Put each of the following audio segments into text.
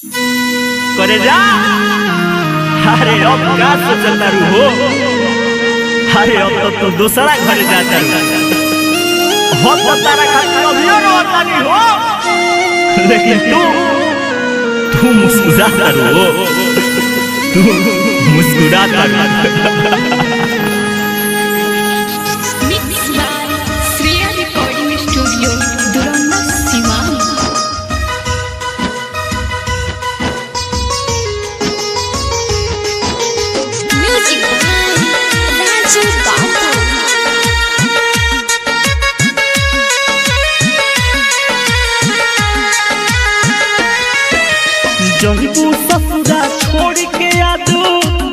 करे जा। अरे अब क्या सोचता रू हो? अरे अब तो तू दूसरा घर जाता हो तो तारा खातिर अभियो रोता नहीं हो, लेकिन तू मुस्कुराता रू हो, तू मुस्कुराता रू। जहिबू ससुरा छोड़ के आदू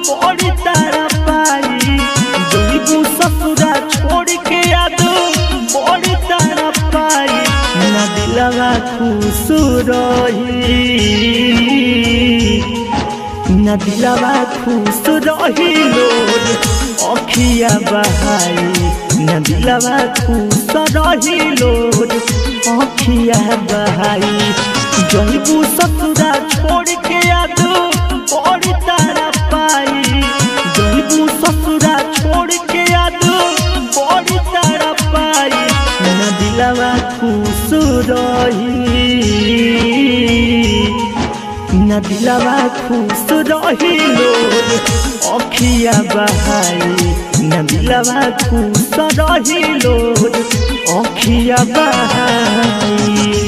बड़ी तारा पाई, जहिबू ससुरा छोड़ के आदू बड़ी तारा पाई, ना दिलवा खुश रही, ना दिलवा खुश रही लोग अखिया बहाई, ना दिलवा खुश रही लोग अखिया बहाई। जहिबू ससुरा छोड़ के आदू बड़ी तारा पाई, जहिबू ससुरा छोड़ के आदू बड़ी तारा पाई, ना दिलवा खुश रही, ना दिलवा खुश रही लोग अखिया बहाई, ना दिलवा खुश रही लोग अखिया बहाई।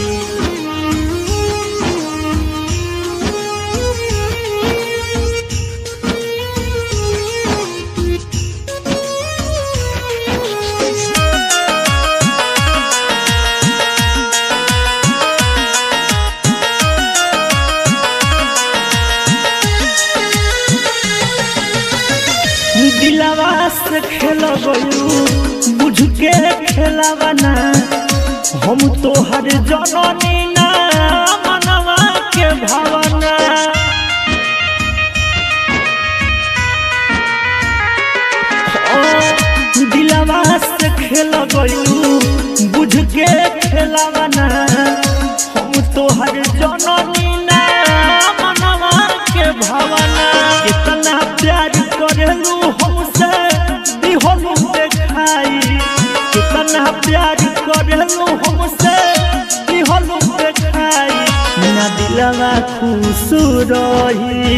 दिलवा से खेल गयू बुझ के खेलावा ना, हम तो हर जननी ना मनवा के भावना। दिलवा से खेल गयू बुझ के खेलावा ना, हम तो हर जननी ना मनवा के भावना। कितना प्यार करेलू हमसे दिहलू देखाई, कितना प्यार करेलू हमसे दिहलू देखाई, ना दिलवा खुश रही,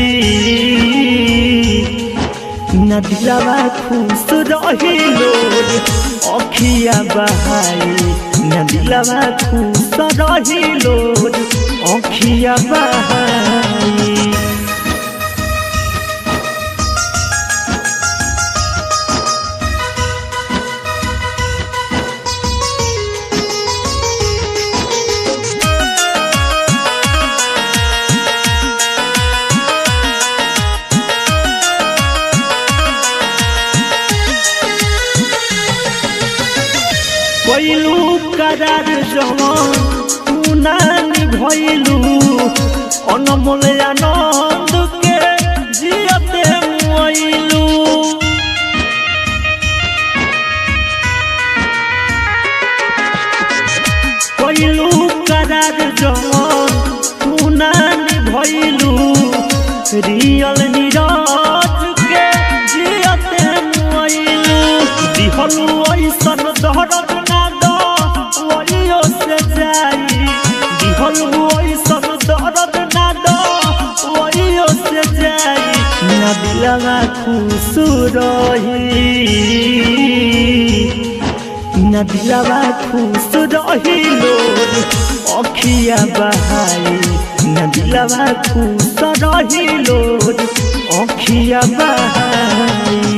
ना दिलवा खुश रही लोग अखिया बहाई, ना दिलवा खुश रही लोग अखिया बहाई। भइलू करार जवान तू ना निभइलू, अनमोल आनंद के जियते मुइलू। भइलू करार जवान तू ना निभइलू, रियल नीरज के जियते मुइलू। दिहलू ऐसन दहरत ना वलियो से जाई, दिहलू ऐसन दर्द ना दो वलियो से जाई, ना दिलवा खुश रही, ना दिलवा खुश रही लोग अखिया बहाई, ना दिलवा खुश रही लोग अखिया बहाई।